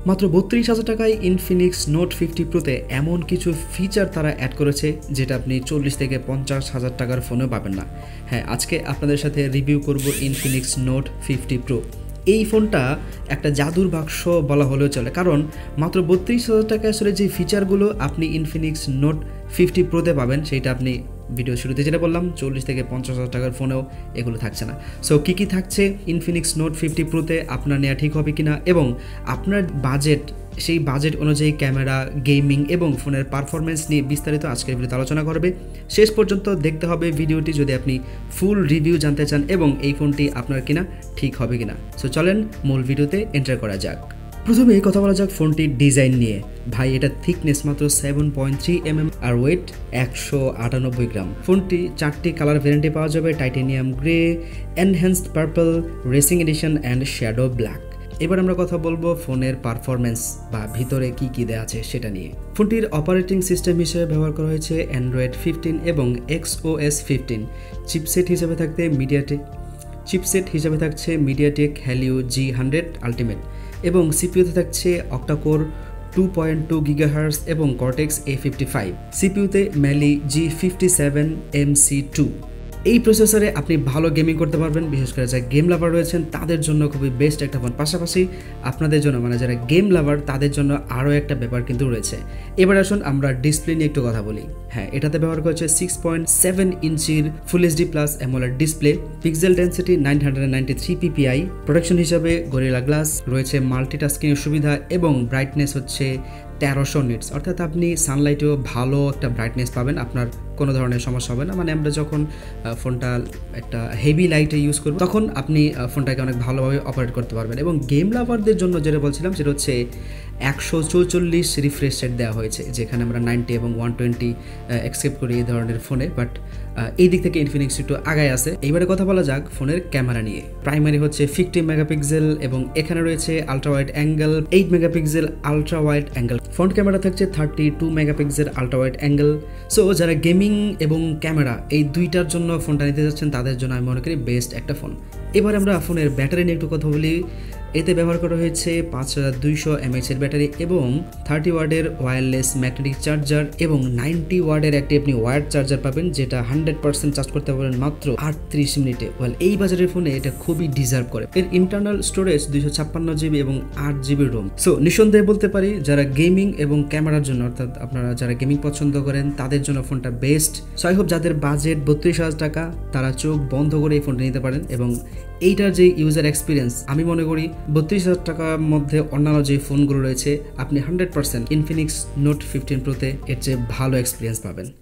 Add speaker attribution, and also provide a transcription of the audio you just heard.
Speaker 1: মাত্র ৩২,০০০ টাকায় Infinix note 50 প্রোতে এমন কিছু ফিচার তারা অ্যাড করেছে যেটা আপনি ৪০ থেকে ৫০,০০০ টাকার ফোনেও পাবেন না। হ্যাঁ, আজকে আপনাদের সাথে রিভিউ করব ইনফিনিক্স নোট 50 প্রো। এই ফোনটা একটা জাদুর বাক্স বলা হলেও চলে, কারণ মাত্র ৩২,০০০ টাকায় আসলে যে ফিচারগুলো আপনি ইনফিনিক্স নোট 50 প্রোতে পাবেন সেটা আপনি ভিডিও শুরুতে যেটা বললাম ৪০ থেকে ৫০,০০০ টাকার ফোনেও এগুলো থাকছে না। সো কী থাকছে ইনফিনিক্স নোট 50 প্রোতে আপনার নেওয়া ঠিক হবে কিনা, এবং আপনার বাজেট, সেই বাজেট অনুযায়ী ক্যামেরা, গেমিং এবং ফোনের পারফরমেন্স নিয়ে বিস্তারিত আজকের ভিডিওতে আলোচনা করবে। শেষ পর্যন্ত দেখতে হবে ভিডিওটি যদি আপনি ফুল রিভিউ জানতে চান এবং এই ফোনটি আপনার কিনা ঠিক হবে কিনা। সো চলেন মূল ভিডিওতে এন্টার করা যাক। প্রথমে কথা বলা যাক ফোনটির ডিজাইন নিয়ে। ভাই, এটা থিকনেস মাত্র 7.3 mm আর ওয়েট 198 গ্রাম। ফোনটি 4টি কালার ভ্যারিয়েন্টে পাওয়া যাবে: titanium grey, enhanced purple, racing addition and shadow black. এবার আমরা কথা বলবো ফোনের পারফরমেন্স বা ভিতরে কি দেওয়া আছে সেটা নিয়ে। ফোনটির অপারেটিং সিস্টেম হিসেবে ব্যবহার করা হয়েছে অ্যান্ড্রয়েড 15 এবং XOS 15। চিপসেট হিসেবে থাকছে মিডিয়াটেক হেলিও G100 আলটিমেট, এবং সিপিইউতে থাকছে অক্টাকোর 2.2 GHz এবং কর্টেক্স A55। সিপিইউতে ম্যালি G57 MC2। এই প্রসেসরে আপনি ভালো গেমিং করতে পারবেন, বিশেষ করে যারা গেম লাভার রয়েছেন তাদের জন্য খুবই বেস্ট একটা ফোন। পাশাপাশি আপনাদের জন্য, মানে যারা গেম লাভার তাদের জন্য আরও একটা ব্যাপার কিন্তু রয়েছে। এবার আসুন আমরা ডিসপ্লে নিয়ে একটু কথা বলি। হ্যাঁ, এটাতে ব্যবহার করেছে 6.7 ইঞ্চির ফুল HD plus AMOLED display, pixel density 993 ppi, protection হিসাবে গরিলা গ্লাস রয়েছে, মাল্টিটাস্কিংয়ের সুবিধা এবং ব্রাইটনেস হচ্ছে 1300 নিটস, অর্থাৎ আপনি সানলাইটেও ভালো একটা ব্রাইটনেস পাবেন, আপনার কোনো ধরনের সমস্যা হবে না। মানে আমরা যখন ফোনটা একটা হেভি লাইটে ইউজ করব তখন আপনি ফোনটাকে অনেক ভালোভাবে অপারেট করতে পারবেন। এবং গেম লাভারদের জন্য যেটা বলছিলাম সেটা হচ্ছে 144 রিফ্রেশ রেট দেওয়া হয়েছে, যেখানে আমরা 90 এবং 120 অ্যাকসেপ্ট করি এই ধরনের ফোনে, বাট এই দিক থেকে ইনফিনিক্স একটু আগায় আছে। এইবারে কথা বলা যাক ফোনের ক্যামেরা নিয়ে। প্রাইমারি হচ্ছে 50 মেগাপিক্সেল এবং এখানে রয়েছে ultra wide angle 8 megapixel ultra wide angle. Front camera থাকছে 32 megapixel ultra wide angle. So যারা গেমিং এবং ক্যামেরা এই দুইটার জন্য ফোনটা নিতে যাচ্ছেন তাদের জন্য আমি মনে করি বেস্ট একটা ফোন। এবার আমরা ফোনের ব্যাটারি নিয়ে একটু কথা বলি। এতে ব্যবহার করা হয়েছে 5200 mAh এর ব্যাটারি এবং 30 ওয়াটের ওয়্যারলেস ম্যাগনেটিক চার্জার এবং 90 ওয়াটের একটি আপনি ওয়্যার্ড চার্জার পাবেন, যেটা 100% চার্জ করতে পারবেন মাত্র 38 মিনিটে। এই বাজারের ফোনে এটা খুবই ডিজার্ভ করে। এর ইন্টারনাল স্টোরেজ 256 GB এবং 8 GB রোম। সো নিঃসন্দেহে বলতে পারি যারা গেমিং এবং ক্যামেরার জন্য, অর্থাৎ আপনারা যারা গেমিং পছন্দ করেন তাদের জন্য ফোনটা বেস্ট। সো আই হোপ যাদের বাজেট 32,000 টাকা তারা চোখ বন্ধ করে এই ফোনটা নিতে পারেন। এবং এইটার যে ইউজার এক্সপিরিয়েন্স, আমি মনে করি 32,000 টাকার মধ্যে অন্যান্য যে ফোনগুলো রয়েছে আপনি 100% ইনফিনিক্স নোট 15 প্রোতে এর চেয়ে ভালো এক্সপিরিয়েন্স পাবেন।